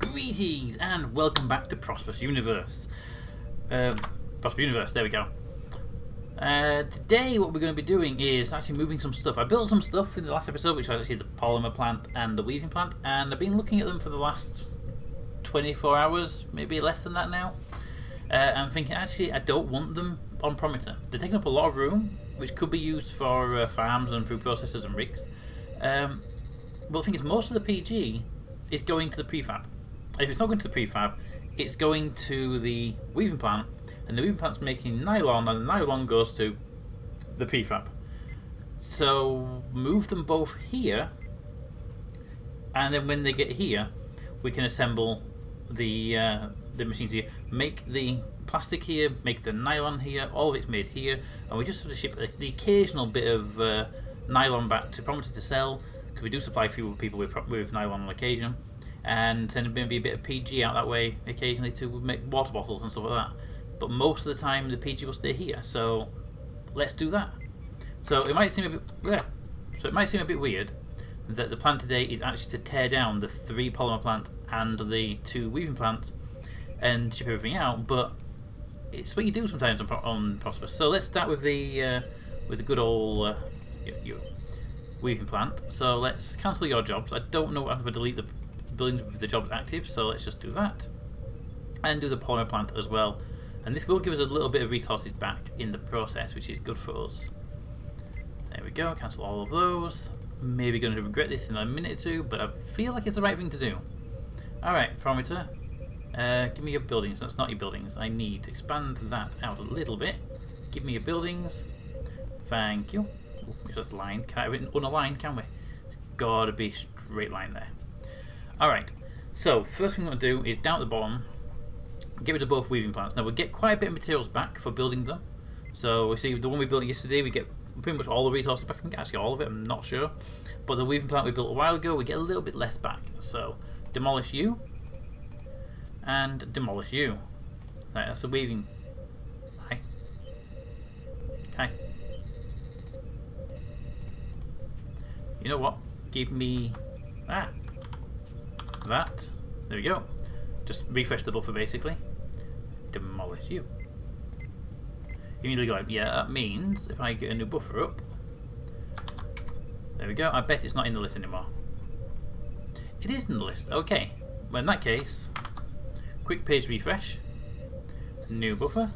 Greetings and welcome back to Prosperous Universe. Prosperous Universe, there we go. Today what we're going to be doing is actually moving some stuff. I built some stuff in the last episode, which was actually the polymer plant and the weaving plant, and I've been looking at them for the last 24 hours, maybe less than that now. I'm thinking actually I don't want them on Prometer. They're taking up a lot of room, which could be used for farms and food processors and rigs. But the thing is, most of the PG is going to the prefab. If it's not going to the prefab, it's going to the weaving plant, and the weaving plant's making nylon, and the nylon goes to the prefab. So move them both here, and then when they get here, we can assemble the machines here. Make the plastic here, make the nylon here. All of it's made here, and we just have to ship the occasional bit of nylon back to Prometer to sell, because we do supply a few people with nylon on occasion. And then maybe a bit of PG out that way occasionally to make water bottles and stuff like that. But most of the time the PG will stay here, so let's do that. So it might seem a bit weird that the plan today is actually to tear down the 3 polymer plant and the 2 weaving plants and ship everything out, but it's what you do sometimes on Prosperous. So let's start with the good old weaving plant. So let's cancel your jobs. I don't know if I delete the buildings with the jobs active, so let's just do that and do the polymer plant as well, and this will give us a little bit of resources back in the process, which is good for us. There we go, cancel all of those. Maybe going to regret this in a minute or two, but I feel like it's the right thing to do. Alright, Prometer, give me your buildings. That's not your buildings. I need to expand that out a little bit. Give me your buildings. Thank you. Oh, it's just a line. Can't have it unaligned, can we? It's gotta be a straight line there. Alright, so first thing I'm going to do is down at the bottom, get rid of both weaving plants. Now we'll get quite a bit of materials back for building them. So we see the one we built yesterday, we get pretty much all the resources back. I think actually all of it, I'm not sure. But the weaving plant we built a while ago, we get a little bit less back. So demolish you, and demolish you. Right, that's the weaving. Hi. Hi. You know what? Give me that. There we go. Just refresh the buffer basically. Demolish you. Immediately go, yeah, that means if I get a new buffer up. There we go. I bet it's not in the list anymore. It is in the list. Okay. Well, in that case, quick page refresh. New buffer.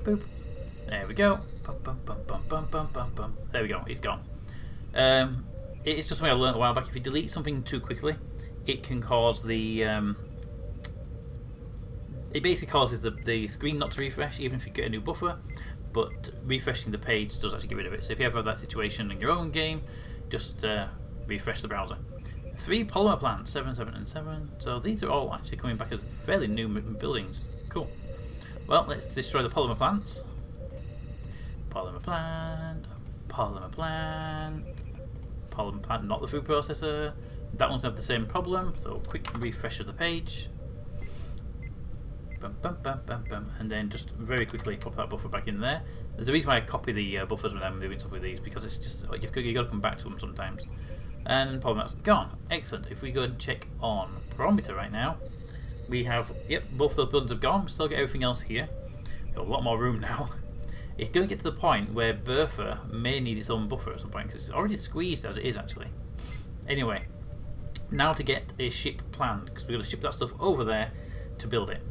Boop. There we go. Bum, bum, bum, bum, bum, bum, bum, bum. There we go. It's gone. It's just something I learned a while back. If you delete something too quickly, it can cause the it basically causes the screen not to refresh even if you get a new buffer, but refreshing the page does actually get rid of it. So if you ever have that situation in your own game, just refresh the browser. 3 polymer plants, 7, 7 and 7. So these are all actually coming back as fairly new buildings. Cool. Well, let's destroy the polymer plants. Polymer plant, polymer plant, polymer plant, not the food processor. That one's have the same problem, so quick refresh of the page. Bum, bum, bum, bum, bum. And then just very quickly pop that buffer back in there. There's a reason why I copy the buffers when I'm doing stuff with these, because it's just you've got to come back to them sometimes. And polymer's gone. Excellent. If we go and check on Prometer right now, we have, yep, both those buildings have gone. We still get everything else here. Got a lot more room now. It's going to get to the point where Bertha may need its own buffer at some point, because it's already squeezed as it is actually. Anyway, now to get a ship planned, because we're going to ship that stuff over there to build it.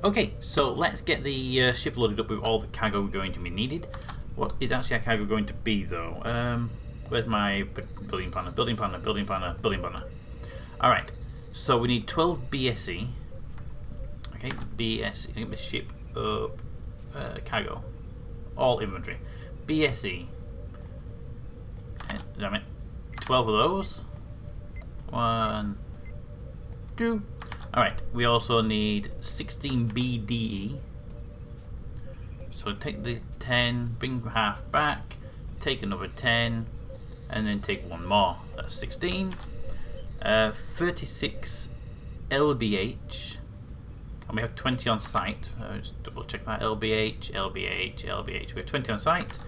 Okay, so let's get the ship loaded up with all the cargo going to be needed. What is actually our cargo going to be though? Where's my building planner? Building planner, building planner, building planner. Alright, so we need 12 BSE. Okay, BSE, get the ship up, cargo. All inventory. BSE. Damn it. 12 of those. 1, 2. Alright, we also need 16 BDE. So take the 10, bring half back, take another 10, and then take one more. That's 16. 36 LBH. And we have 20 on site. Just double check that. LBH, LBH, LBH. We have 20 on site.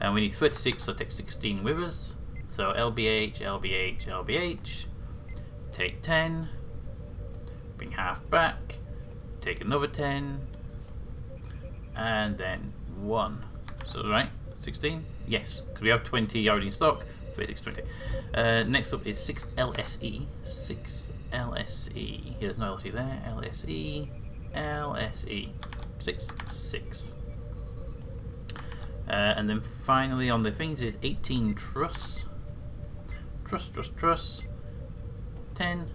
And we need 36, so take 16 with us. So LBH, LBH, LBH. Take 10. half back, take another 10, and then 1. So right, 16? Yes, because we have 20 already in stock. 36, 20. Next up is 6 LSE. 6 LSE. There's no LSE there. LSE. LSE. 6. And then finally on the things is 18 truss. Truss. 10.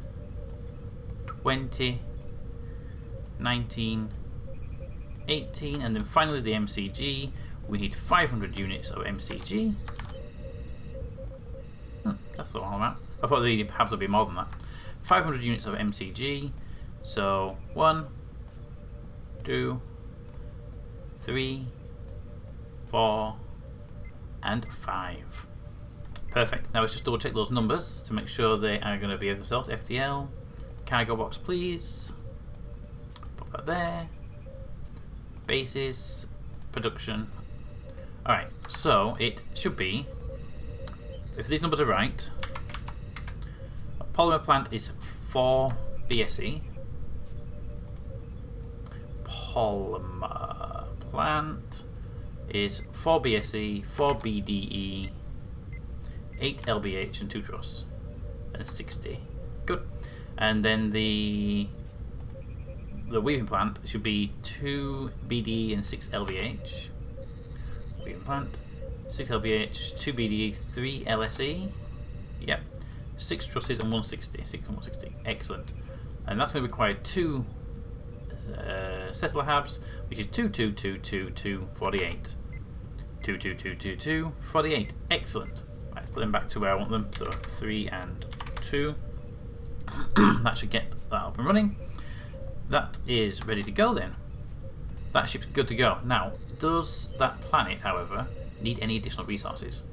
20. 19. 18. And then finally the MCG. We need 500 units of MCG. That's the wrong amount. I thought they'd have to be more than that. 500 units of MCG. So 1, 2, 3, 4, and 5. Perfect. Now let's just double check those numbers to make sure they are going to be themselves. FTL. Cargo box, please. Put that there. Bases. Production. Alright, so it should be, if these numbers are right, a polymer plant is 4 BSE. Polymer plant is 4 BSE, 4 BDE, 8 LBH, and 2 truss, and 60. Good. And then the weaving plant should be 2 BDE and 6 LBH. Weaving plant, 6 LBH, 2 BDE, 3 LSE. Yep. 6 trusses and 160. 6 and 160. Excellent. And that's going to require 2 settler habs, which is 2, 2, 2, 2, 2, 48. 2, 2, 2, 2, 2, 48. Excellent. Right, put them back to where I want them. So 3 and 2. That should get that up and running. That is ready to go then. That ship's good to go. Now, does that planet, however, need any additional resources?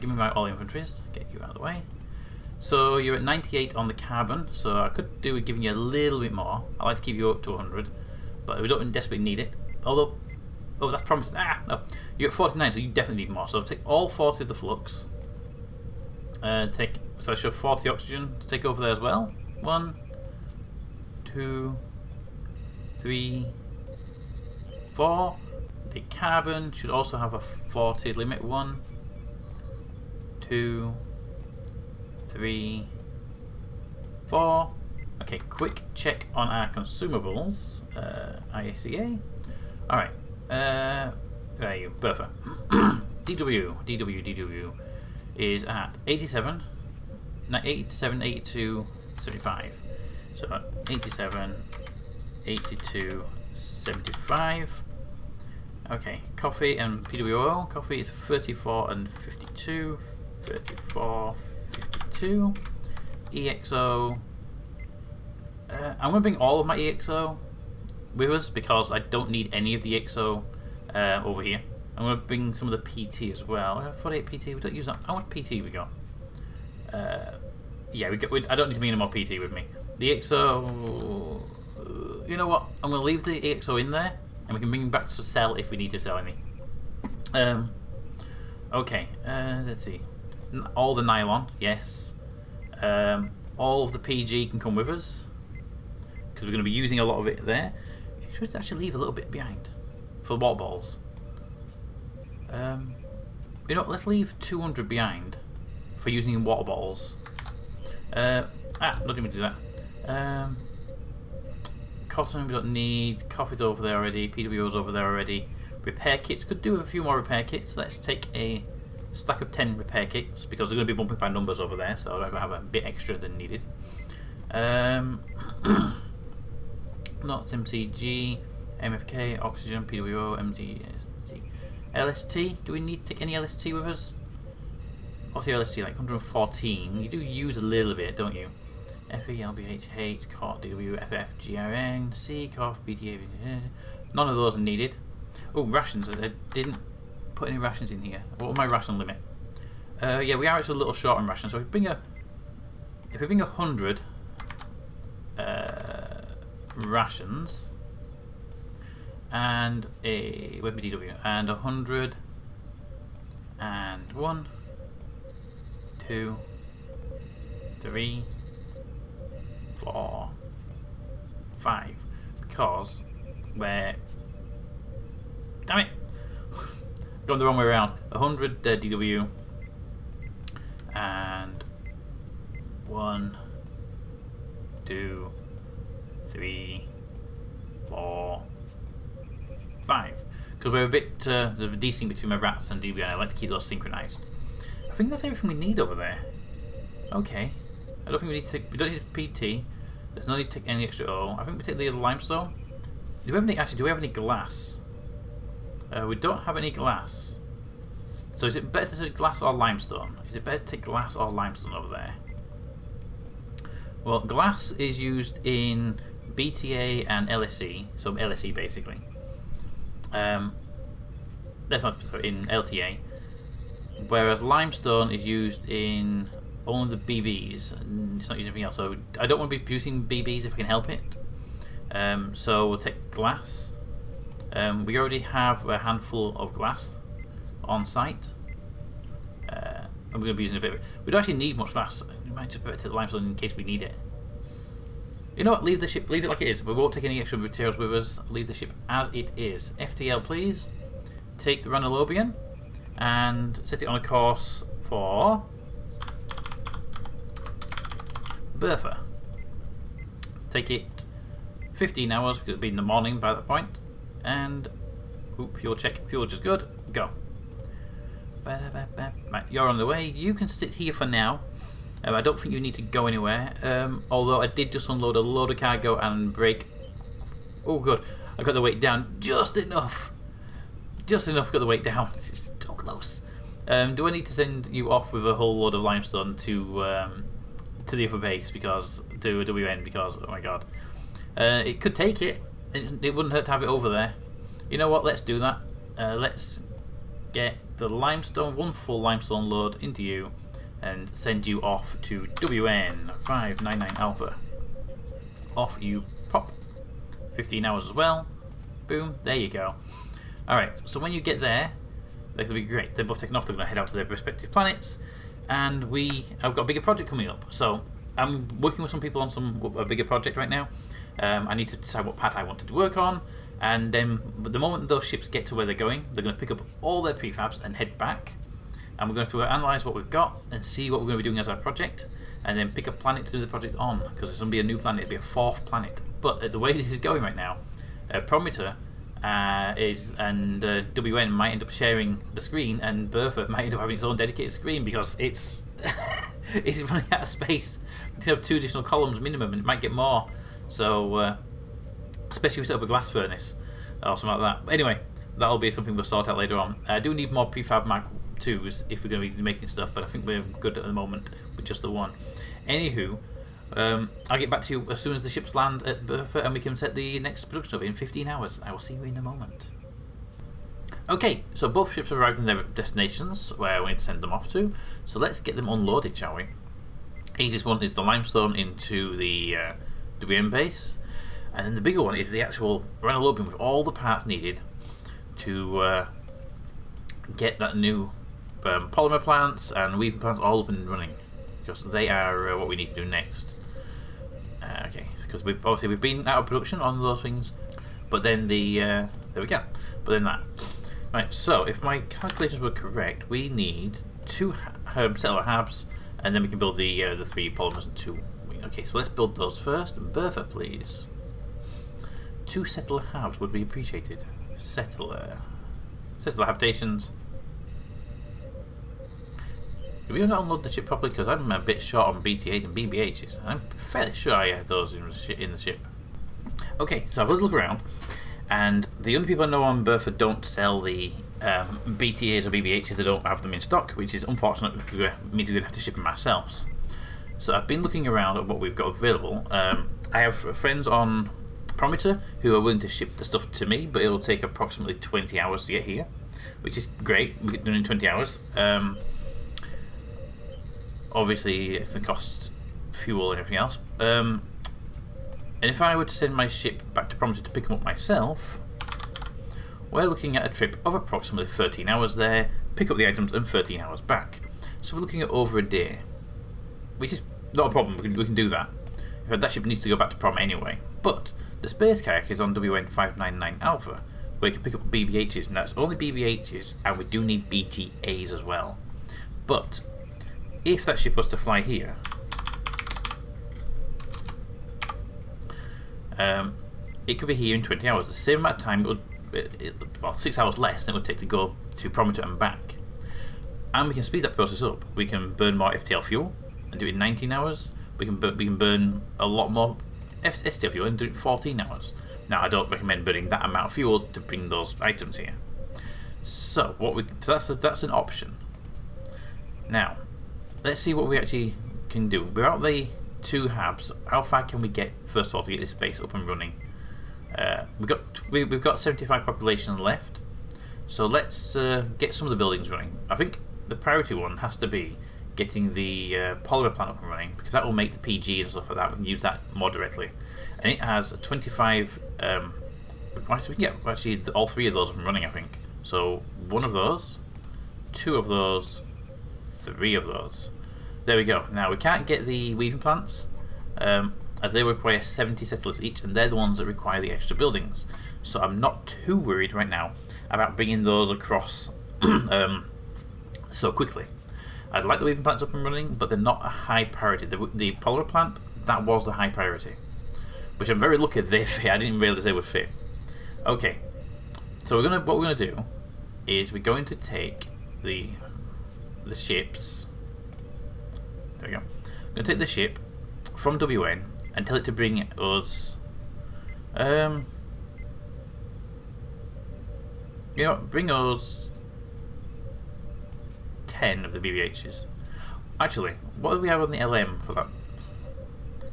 Give me my all inventories. Get you out of the way. So you're at 98 on the carbon, so I could do with giving you a little bit more. I like to keep you up to 100, but we don't desperately need it. Although, oh, that's promised. No. You're at 49, so you definitely need more. So take all 40 of the flux. So I show 40 oxygen to take over there as well. 1, 2, 3, 4. The carbon should also have a 40 limit. 1, 2, 3, 4. Okay, quick check on our consumables. IACA. Alright. There you go. Bertha. DW is at 87, 82, 75. So 87, 82, 75. Okay, coffee and PWO. Coffee is 34 and 52. 34, 52. EXO. I'm going to bring all of my EXO with us because I don't need any of the EXO over here. I'm going to bring some of the PT as well. 48 PT, we don't use that. How much PT we got? Yeah, I don't need to bring any more PT with me. The EXO. You know what? I'm going to leave the EXO in there, and we can bring them back to sell if we need to sell any. Okay, let's see. All the nylon, yes. All of the PG can come with us because we're going to be using a lot of it there. We should actually leave a little bit behind for water balls. You know, let's leave 200 behind for using water bottles. Not even do that. Cotton we don't need. Coffee's over there already. PWO's over there already. Repair kits, could do a few more repair kits. Let's take a stack of 10 repair kits because they're going to be bumping by numbers over there, so I'd have a bit extra than needed. Not MCG, MFK, oxygen, PWO, MZST, LST. Do we need to take any LST with us? What's the LST like? 114. You do use a little bit, don't you? FE, LBH, H, COT, DW, FF, GRN, C, COF, BTA. None of those are needed. Oh, rations. I didn't put any rations in here. What was my ration limit? Yeah, we are actually a little short on rations. So if we bring 100 rations and a web DW and 100 and 1, 2, 3, 4, 5 because we're... Damn it! Going the wrong way around. 100 DW and 1, 2, 3, 4, 5. Because we're a bit desync between my rats and DB, and I like to keep those synchronized. I think that's everything we need over there. Okay. I don't think we need to take. We don't need PT. There's no need to take any extra O. I think we take the limestone. Do we have any? Actually, do we have any glass? We don't have any glass. So is it better to take glass or limestone? Is it better to take glass or limestone over there? Well, glass is used in BTA and LSE, so LSE basically. That's not in LTA. Whereas limestone is used in only the BBs, and it's not used anything else. So I don't want to be producing BBs if I can help it. So we'll take glass. We already have a handful of glass on site. And we're going to be using a bit. We don't actually need much glass. We might just put it to the limestone in case we need it. You know what? Leave the ship. Leave it like it is. We won't take any extra materials with us. Leave the ship as it is. FTL, please. Take the Ranalobian and set it on a course for Bertha. Take it 15 hours because it'll be in the morning by that point. And fuel check. Fuel is good. Go. Right, you're on the way. You can sit here for now. I don't think you need to go anywhere. Although I did just unload a load of cargo and break. Oh, good. I got the weight down just enough. Just enough. Got the weight down. It's so close. Do I need to send you off with a whole load of limestone to the other base because to WN? Because oh my god, it could take it. It wouldn't hurt to have it over there. You know what? Let's do that. Let's get the limestone, one full limestone load into you, and send you off to WN 599 Alpha. Off you pop. 15 hours as well. Boom. There you go. Alright, so when you get there, they're going to be great. They're both taken off. They're going to head out to their respective planets. And I've got a bigger project coming up. So I'm working with some people on a bigger project right now. I need to decide what pad I want to work on. And then the moment those ships get to where they're going, they're going to pick up all their prefabs and head back. And we're going to analyse what we've got and see what we're going to be doing as our project. And then pick a planet to do the project on. Because it's going to be a new planet. It'll be a 4th planet. But the way this is going right now, Prometer and WN might end up sharing the screen, and Bertha might end up having its own dedicated screen because it's it's running out of space. You have 2 additional columns minimum, and it might get more. So, especially if we set up a glass furnace or something like that. But anyway, that'll be something we'll sort out later on. I do need more prefab Mark 2s if we're going to be making stuff, but I think we're good at the moment with just the one. Anywho, I'll get back to you as soon as the ships land at Bertha and we can set the next production up in 15 hours. I will see you in a moment. Okay, so both ships have arrived in their destinations where we need to send them off to. So let's get them unloaded, shall we? Easiest one is the limestone into the WM base. And then the bigger one is the actual Ranalobian with all the parts needed to get that new polymer plants and weaving plants all up and running. Because they are what we need to do next. Okay, because we've been out of production on those things, but then there we go. But then that. Right, so if my calculations were correct, we need 2 settler habs, and then we can build the 3 polymers and 2. Okay, so let's build those first. Bertha, please. 2 settler habs would be appreciated. Settler habitations. Did we not unload the ship properly? Because I'm a bit short on BTAs and BBHs. I'm fairly sure I had those in the ship. Okay, so I've had a look around, and the only people I know on Bertha don't sell the BTAs or BBHs. They don't have them in stock, which is unfortunate because it means we're going to have to ship them ourselves. So I've been looking around at what we've got available. I have friends on Prometer who are willing to ship the stuff to me, but it'll take approximately 20 hours to get here, which is great. We get done in 20 hours. Obviously, it's going to cost fuel and everything else. And if I were to send my ship back to Prometer to pick them up myself, we're looking at a trip of approximately 13 hours there, pick up the items, and 13 hours back. So we're looking at over a day, which is not a problem. We can do that. In fact, that ship needs to go back to Prom anyway. But The space kayak is on WN599 Alpha, where you can pick up BBHs, and that's only BBHs, and we do need BTAs as well. But if that ship was to fly here, it could be here in 20 hours, the same amount of time it would, well, 6 hours less than it would take to go to Prometer and back. And we can speed that process up. We can burn more FTL fuel and do it in 19 hours. We can burn a lot more STL fuel and do it in 14 hours. Now, I don't recommend burning that amount of fuel to bring those items here. So that's an option. Now, let's see what we actually can do. Without the 2 habs, how far can we get first of all to get this space up and running? We've got 75 population left, so let's get some of the buildings running. I think the priority one has to be getting the polymer plant up and running, because that will make the PG and stuff like that. We can use that more directly, and it has 25. We can get actually all 3 of those up and running, I think. So 1 of those, 2 of those, 3 of those. There we go. Now we can't get the weaving plants, as they require 70 settlers each, and they're the ones that require the extra buildings. So I'm not too worried right now about bringing those across so quickly. I'd like the weaving plants up and running, but they're not a high priority. The polymer plant, that was the high priority, which I'm very lucky they fit. I didn't realise they would fit. Okay, so what we're gonna do is we're going to take the ships. There we go. I'm gonna take the ship from WN and tell it to bring us bring us 10 of the BBHs. Actually, what do we have on the LM for that?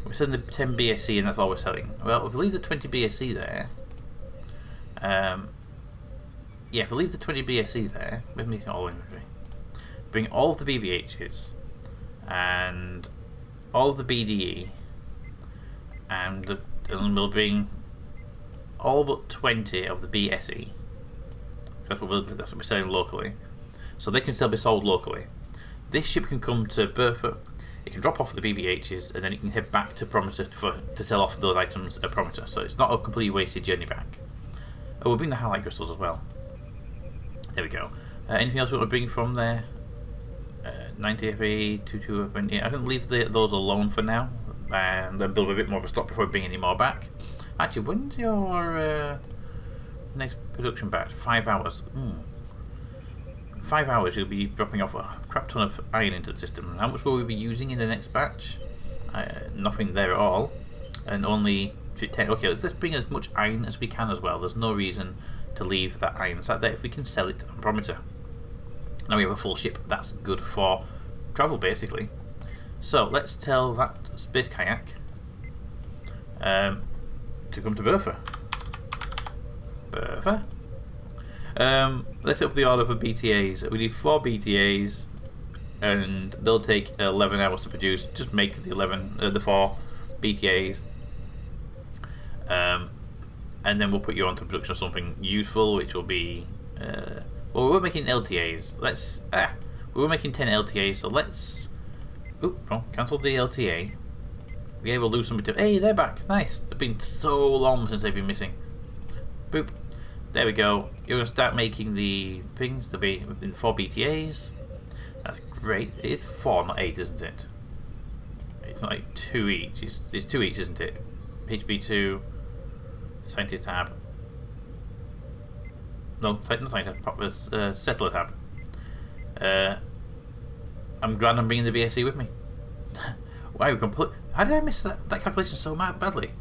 We're selling the 10 BSC and that's all we're selling. Well, if we leave the 20 BSC there, yeah, if we leave the 20 BSC there, with me all inventory, bring all of the BBHs and all of the BDE, and we'll bring all but 20 of the BSE. That's what we're selling locally, so they can still be sold locally. This ship can come to Bertha, it can drop off the BBHs, and then it can head back to Prometer to sell off those items at Prometer, so it's not a completely wasted journey back. Oh, we'll bring the highlight crystals as well. There we go. Anything else we want to bring from there? 90 FE, 22 FE. I can leave those alone for now, and then build a bit more of a stock before we bring any more back. Actually, when's your next production batch? 5 hours. 5 hours you'll be dropping off a crap ton of iron into the system. How much will we be using in the next batch? Nothing there at all, and only 10. Okay, let's bring as much iron as we can as well. There's no reason to leave that iron sat there if we can sell it on Prometer. Now we have a full ship. That's good for travel, basically. So let's tell that space kayak to come to Bertha. Bertha. Let's set up the order for BTAs. We need 4 BTAs, and they'll take 11 hours to produce. Just make the 4 BTAs, and then we'll put you onto production of something useful, which will be. Well, we were making LTAs. We were making 10 LTAs, so let's. Cancel the LTA. Yeah, we'll lose some. Hey, they're back. Nice. It's been so long since they've been missing. Boop. There we go. You're going to start making the things to be in 4 BTAs. That's great. It's 4, not 8, isn't it? It's not like 2 each. It's 2 each, isn't it? HB2, Scientist tab. No, not Scientist tab. Settler tab. I'm glad I'm bringing the BSC with me. Wow, how did I miss that calculation so badly?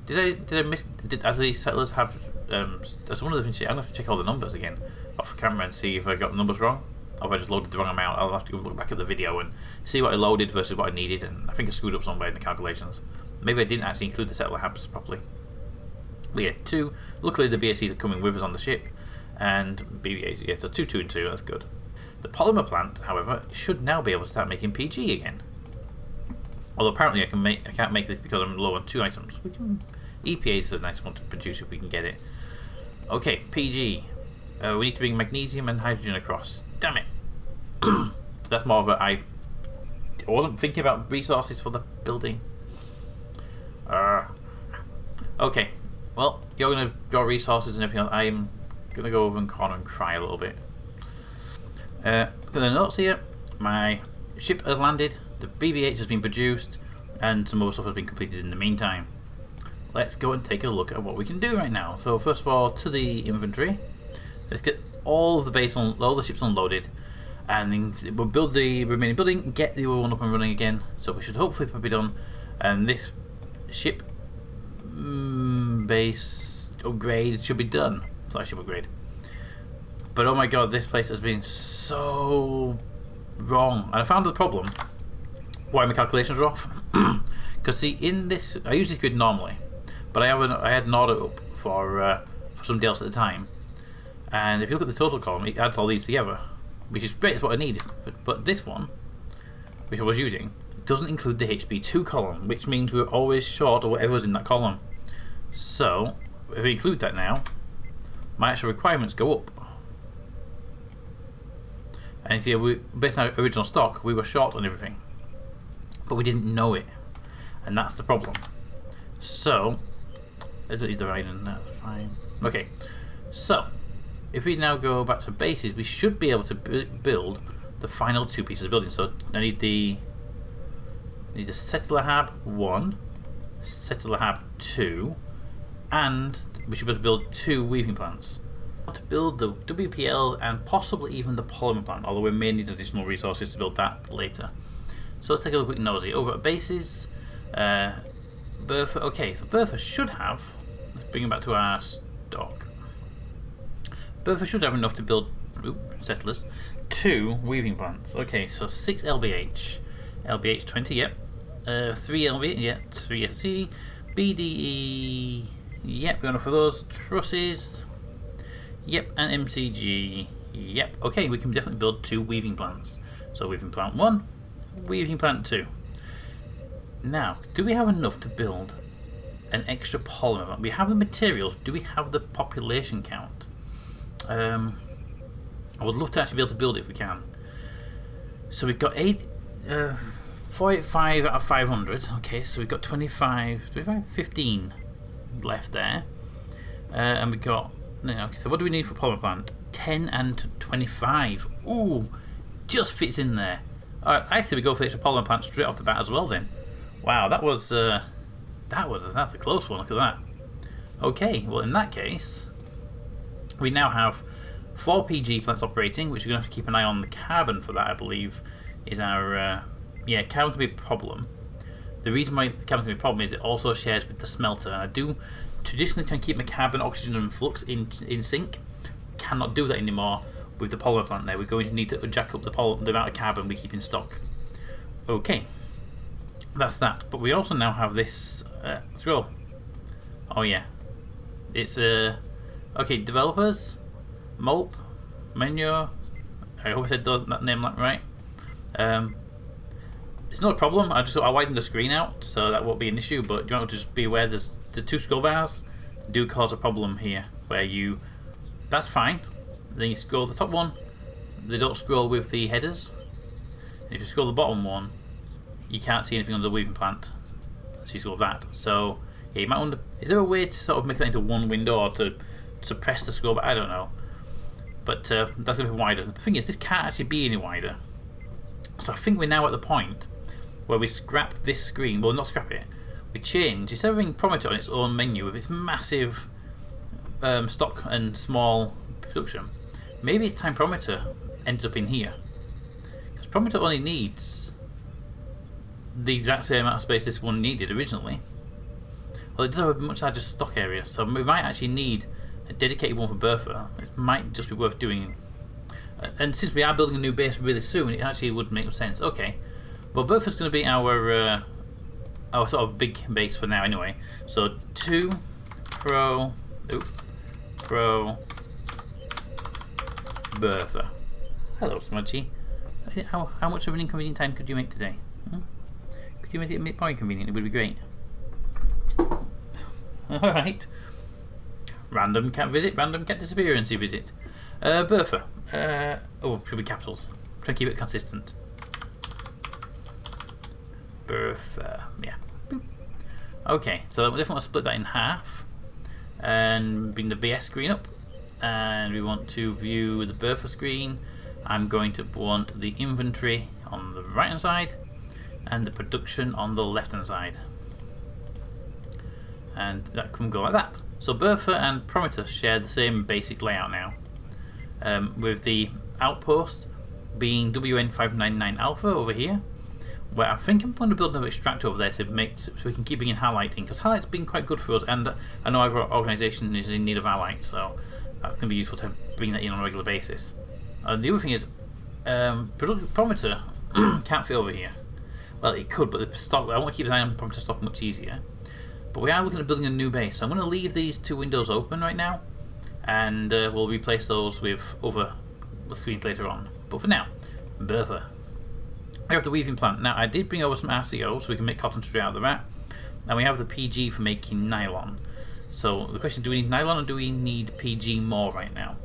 Did I miss? As the settlers have? That's one of the things. I'm gonna have to check all the numbers again off camera and see if I got the numbers wrong, or if I just loaded the wrong amount. I'll have to go look back at the video and see what I loaded versus what I needed, and I think I screwed up somewhere in the calculations. Maybe I didn't actually include the settler habs properly. But yeah, 2. Luckily the BSCs are coming with us on the ship, and BBAs. Yeah, so 2, 2, and 2. That's good. The polymer plant, however, should now be able to start making PG again. Although apparently I can't make this because I'm low on 2 items. EPA is a nice one to produce if we can get it. Okay, PG. We need to bring magnesium and hydrogen across. Damn it! That's more of a. I wasn't thinking about resources for the building. Okay, well, you're going to draw resources and everything else. I'm going to go over in the corner and cry a little bit. For the notes here, my ship has landed, the BB-8 has been produced, and some other stuff has been completed in the meantime. Let's go and take a look at what we can do right now. So first of all, to the inventory. Let's get all of the all the ships unloaded, and then we'll build the remaining building, get the other one up and running again. So we should hopefully be done. And this ship base upgrade should be done. Flagship upgrade. But oh my god, this place has been so wrong. And I found the problem why my calculations were off. Because see, in this, I use this grid normally, but I had an order up for somebody else at the time. And if you look at the total column, it adds all these together, which is great. It's what I needed. But this one, which I was using, doesn't include the HB2 column, which means we're always short of whatever was in that column. So if we include that now, my actual requirements go up. And you see, based on our original stock, we were short on everything, but we didn't know it, and that's the problem. So I don't need the iron. That's fine. Okay, so if we now go back to bases, we should be able to build the final two pieces of building. So I need the settler hab 1, settler hab 2, and we should be able to build 2 weaving plants. To build the WPLs and possibly even the polymer plant, although we may need additional resources to build that later. So let's take a quick nosy over at bases. Bertha, okay, so Bertha should have, let's bring it back to our stock. Bertha should have enough to build settlers, 2 weaving plants. Okay, so 6 LBH, LBH 20, yep. 3 LBH, yep. 3 SC, BDE, yep, we're going for those. Trusses, yep, and MCG, yep. Okay, we can definitely build 2 weaving plants. So weaving plant 1, weaving plant 2. Now, do we have enough to build an extra polymer plant? We have the materials. Do we have the population count? I would love to actually be able to build it if we can. So we've got 485 out of 500. Okay, so we've got 15 left there. And we've got, okay, so what do we need for polymer plant? 10 and 25. Ooh, just fits in there. Alright, I say we go for the extra polymer plant straight off the bat as well then. Wow, that's a close one, look at that. Okay, well in that case, we now have 4 PG plants operating, which we're going to have to keep an eye on the carbon for that, I believe, is our, yeah, carbon can be a problem. The reason why carbon can be a problem is it also shares with the smelter, and I do traditionally try and keep my carbon, oxygen and flux in sync. Cannot do that anymore with the polymer plant there. We're going to need to jack up the amount of carbon we keep in stock. Okay, that's that. But we also now have this scroll. Oh yeah, it's okay. Developers, Mulp, menu. I hope I said that name right. It's not a problem. I widened the screen out, so that won't be an issue. But you want to just be aware there's the 2 scroll bars do cause a problem here, where you. That's fine. Then you scroll the top one, they don't scroll with the headers. And if you scroll the bottom one, you can't see anything on the weaving plant. So you scroll that. So yeah, you might wonder, is there a way to sort of make that into one window or to suppress the scroll? But I don't know. But that's going to be wider. The thing is, this can't actually be any wider. So I think we're now at the point where we scrap this screen. Well, not scrap it. We change, instead of having Prometheus on its own menu with its massive stock and small production, maybe it's time Prometheus ended up in here. Because Prometheus only needs the exact same amount of space this one needed originally. Well, it does have a much larger stock area, so we might actually need a dedicated one for Bertha. It might just be worth doing. And since we are building a new base really soon, it actually would make sense. Okay, well, Bertha's going to be our sort of big base for now anyway. So 2 Pro Bertha. Hello, Smudgy. How much of an inconvenient time could you make today? Could you make it a bit more inconvenient? It would be great. Alright. Random cat visit, random cat disappearance visit. Bertha. Oh, should be capitals. Try to keep it consistent. Bertha. Yeah. Boop. Okay, so we definitely want to split that in half and bring the BS screen up, and we want to view the Bertha screen. I'm going to want the inventory on the right hand side and the production on the left hand side, and that can go like that. So Bertha and Prometheus share the same basic layout now, with the outpost being WN599 Alpha over here, where I think I'm going to build another extractor over there to make so we can keep bringing highlighting, because highlight's been quite good for us, and I know our organisation is in need of highlight, so that's going to be useful to bring that in on a regular basis. The other thing is, Prometheus can't fit over here. Well, it could, but the stock, I want to keep an eye on Prometheus stock much easier. But we are looking at building a new base, so I'm going to leave these two windows open right now, and we'll replace those with other screens later on. But for now, Bertha. We have the weaving plant. Now, I did bring over some RCO so we can make cotton straight out of the vat, and we have the PG for making nylon. So the question is, do we need nylon or do we need PG more right now?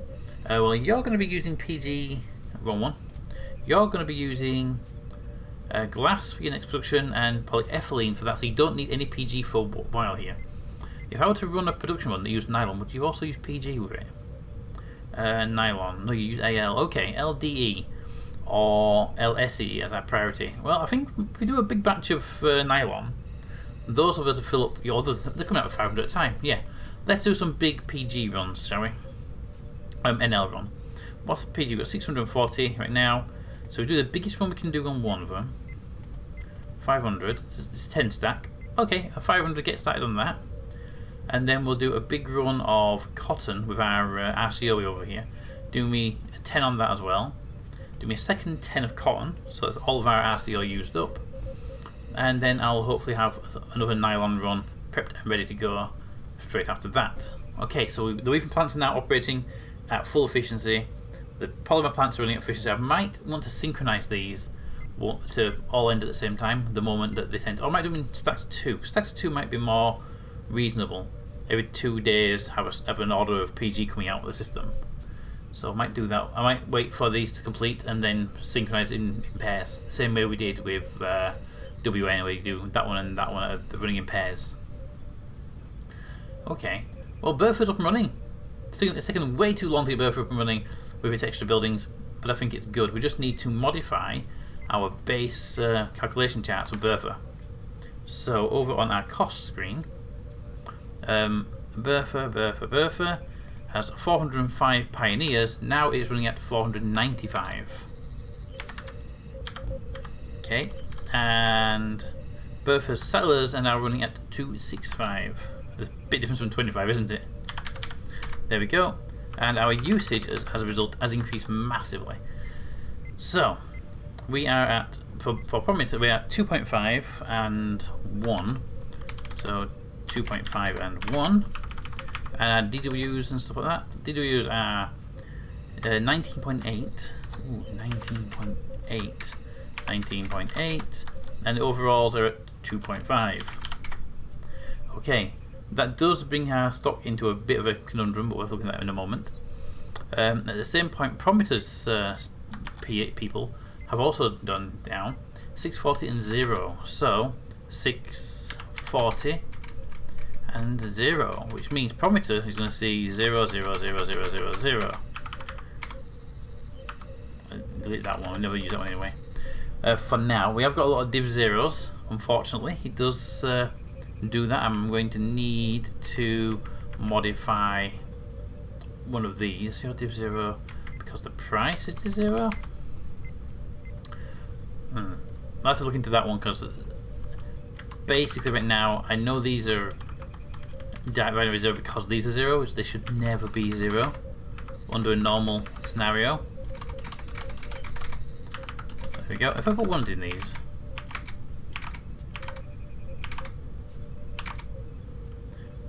Well, you're going to be using PG, wrong one. You're going to be using glass for your next production and polyethylene for that, so you don't need any PG for a while here. If I were to run a production run that used nylon, would you also use PG with it? Nylon. No, you use AL. Okay, LDE or LSE as our priority. Well, I think if we do a big batch of nylon, those will be able to fill up your other. They're coming out with 500 at a time. Yeah, let's do some big PG runs, shall we? NL run. What's the PG? We've got 640 right now, so we do the biggest one we can do on one of them. 500. This is 10 stack. Okay, a 500 get started on that, and then we'll do a big run of cotton with our RCO over here. Do me a 10 on that as well. Do me a second 10 of cotton, so that's all of our RCO used up, and then I'll hopefully have another nylon run prepped and ready to go straight after that. Okay, so the weaving plants are now operating at full efficiency. The polymer plants are running at efficiency. I might want to synchronize these to all end at the same time the moment that they end. Or I might do them in stacks of 2. Stacks of 2 might be more reasonable. Every 2 days have an order of PG coming out of the system. So I might do that. I might wait for these to complete and then synchronize in pairs. The same way we did with WN, where you do that one and that one running in pairs. Okay. Well, Bertha's up and running. It's taken way too long to get Bertha up and running with its extra buildings, but I think it's good. We just need to modify our base calculation charts for Bertha. So over on our cost screen, Bertha has 405 pioneers. Now it's running at 495. Okay, and Bertha's settlers are now running at 265. There's a big difference from 25, isn't it? There we go. And our usage as a result has increased massively. So we are at, for Prometheus, we're at 2.5 and 1. So 2.5 and 1. And our DWs and stuff like that. DWs are 19.8. 19.8. 19.8. And the overalls are at 2.5. Okay. That does bring our stock into a bit of a conundrum, but we'll look at that in a moment. At the same point, Prometheus people have also done down 640 and 0. So 640 and 0, which means Prometheus is going to see 0, 0, 0, 0, 0, 0. Delete that one, I never use that one anyway. For now, we have got a lot of div zeros, unfortunately. It does do that. I'm going to need to modify one of these. Zero div 0 because the price is to 0. I'll have to look into that one, because basically right now I know these are divided 0 because these are 0, which they should never be 0 under a normal scenario. There we go. If I put one in these,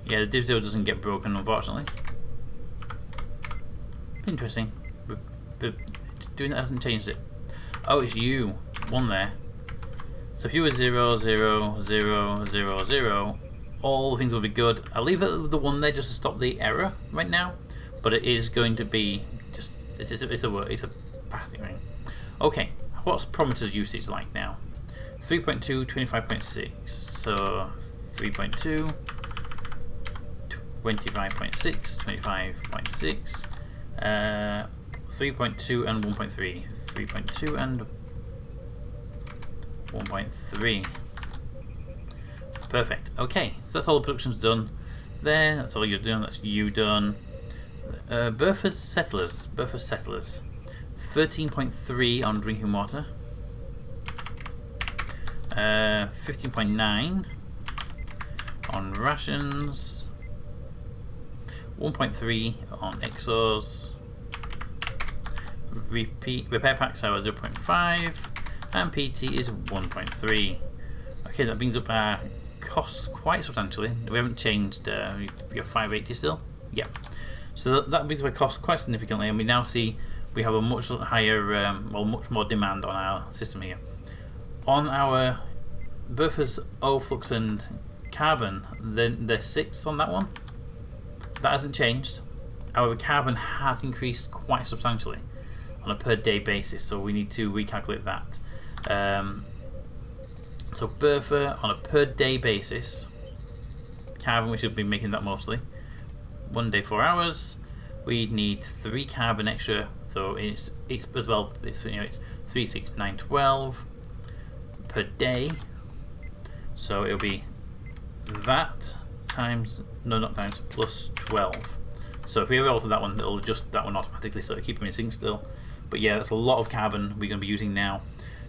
yeah, the div 0 doesn't get broken, unfortunately. Interesting. But doing that hasn't changed it. Oh, it's you. One there. So if you were 0, 0, 0, 0, 0, all things will be good. I'll leave it with the 1 there just to stop the error right now. But it is going to be just, it's a passing ring. Okay, what's Prometheus usage like now? 3.2, 25.6. So 3.2, 25.6, 25.6, 3.2 and 1.3, 3.2 and 1.3. Perfect. Okay, so that's all the production's done. There, that's all you're doing. That's you done. Burford's settlers. 13.3 on drinking water. 15.9 on rations. 1.3 on exos. Repair packs are 0.5 and PT is 1.3. Okay, that brings up our costs quite substantially. We haven't changed. You're 580 still. Yeah. So that brings up our cost quite significantly, and we now see we have a much higher, much more demand on our system here. On our Bertha's flux and carbon, there's 6 on that one. That hasn't changed. However, carbon has increased quite substantially on a per day basis, so we need to recalculate that. So Bertha on a per day basis, carbon, we should be making that mostly. 1 day 4 hours. We need 3 carbon extra, so it's as well. It's 3, 6, 9, 12 per day. So it'll be that times plus 12. So if we roll to that one, it'll adjust that one automatically, so it'll keep them in sync still. But yeah, that's a lot of carbon we're going to be using now.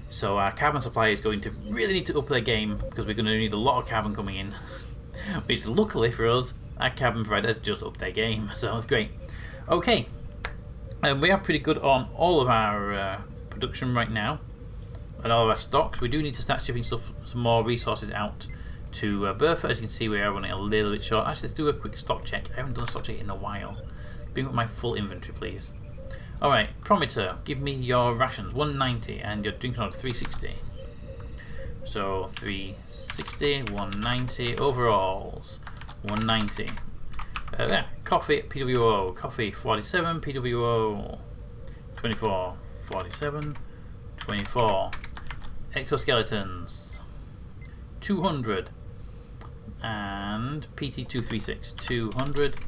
So our carbon supply is going to really need to up their game, because we're going to need a lot of carbon coming in. Which luckily for us, our carbon provider just upped their game, so that's great. Okay, we are pretty good on all of our production right now, and all of our stocks. We do need to start shipping some more resources out to Bertha. As you can see, we are running a little bit short. Actually, let's do a quick stock check. I haven't done a stock check in a while. Bring up my full inventory, please. Alright, Prometer, give me your rations, 190, and your drinking water, 360. So 360, 190, overalls, 190. Coffee, PWO, coffee, 47, PWO, 24, 47, 24. Exoskeletons, 200. And PT 236, 200,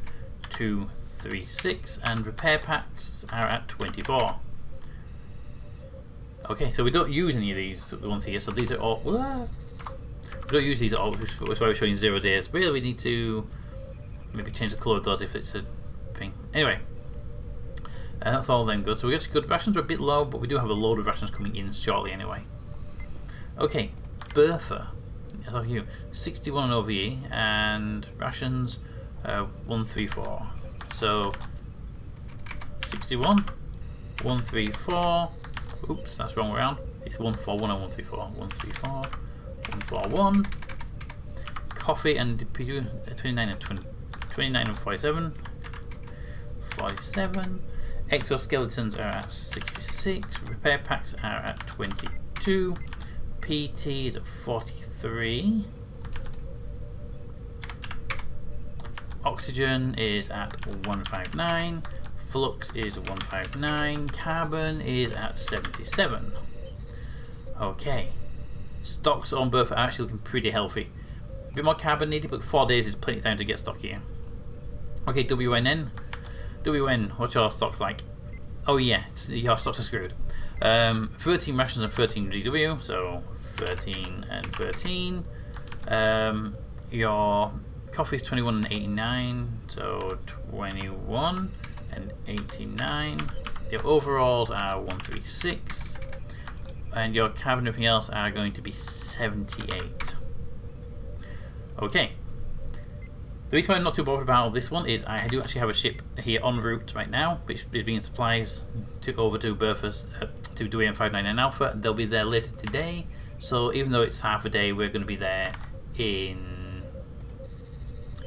236, and repair packs are at 24. Okay, so we don't use any of these ones here, so these are all. We don't use these at all, that's why we're showing 0 days. Really, we need to maybe change the colour of those if it's a thing. Anyway, that's all then good. So we got good. Rations are a bit low, but we do have a load of rations coming in shortly anyway. Okay, Bertha. How you? 61 on OVE and rations 134. So 61, 134. Oops, that's the wrong way around. It's 141 and 134. 134, 141. Coffee and 29 and 20, 29 and 47. 47. Exoskeletons are at 66. Repair packs are at 22. PT is at 43. Oxygen is at 159. Flux is 159. Carbon is at 77. Okay. Stocks on Bertha are actually looking pretty healthy. A bit more carbon needed, but 4 days is plenty of time to get stock here. Okay, WNN. WN, what's your stock like? Oh yeah, your stocks are screwed. 13 rations and 13 DW, so 13 and 13. Your coffee is 21 and 89, so 21 and 89. Your overalls are 136, and your carbon and everything else are going to be 78. Okay. The reason why I'm not too bothered about this one is I do actually have a ship here en route right now, which is bringing supplies over to Bertha's to do AM599 Alpha. They'll be there later today, so even though it's half a day, we're going to be there in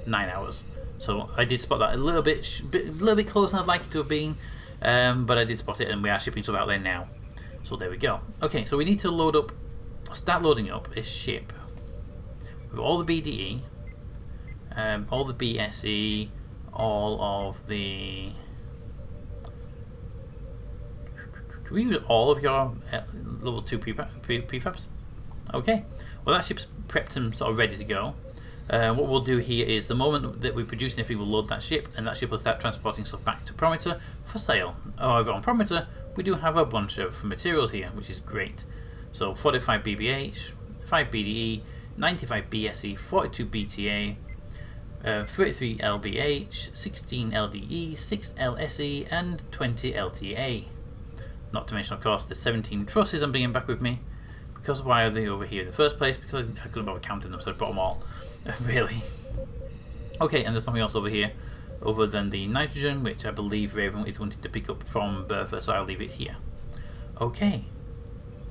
9 hours. So I did spot that a little bit closer than I'd like it to have been, but I did spot it, and we are shipping stuff out there now. So there we go. Okay, so we need to start loading up a ship with all the BDE. All the BSE, all of the. Do we use all of your level 2 prefabs? Okay. Well, that ship's prepped and sort of ready to go. What we'll do here is the moment that we produce anything, we'll load that ship, and that ship will start transporting stuff back to Prometer for sale. However, on Prometer, we do have a bunch of materials here, which is great. So 45 BBH, 5 BDE, 95 BSE, 42 BTA, 33 LBH, 16 LDE, 6 LSE, and 20 LTA. Not to mention, of course, the 17 trusses I'm bringing back with me. Because why are they over here in the first place? Because I couldn't bother counting them, so I brought them all. Really. Okay, and there's something else over here, other than the nitrogen, which I believe Raven is wanting to pick up from Bertha, so I'll leave it here. Okay,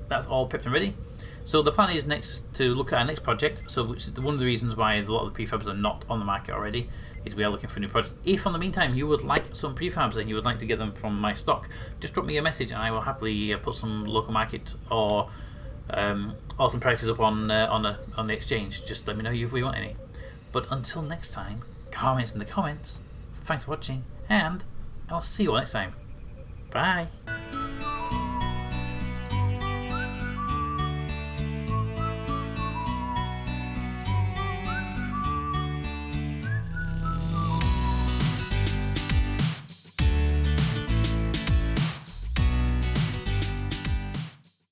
that's all prepped and ready. So the plan is next to look at our next project. So which is one of the reasons why a lot of the prefabs are not on the market already, is we are looking for a new project. If in the meantime you would like some prefabs and you would like to get them from my stock, just drop me a message and I will happily put some local market or some prices up on the exchange. Just let me know if we want any. But until next time, comments in the comments. Thanks for watching, and I'll see you all next time. Bye.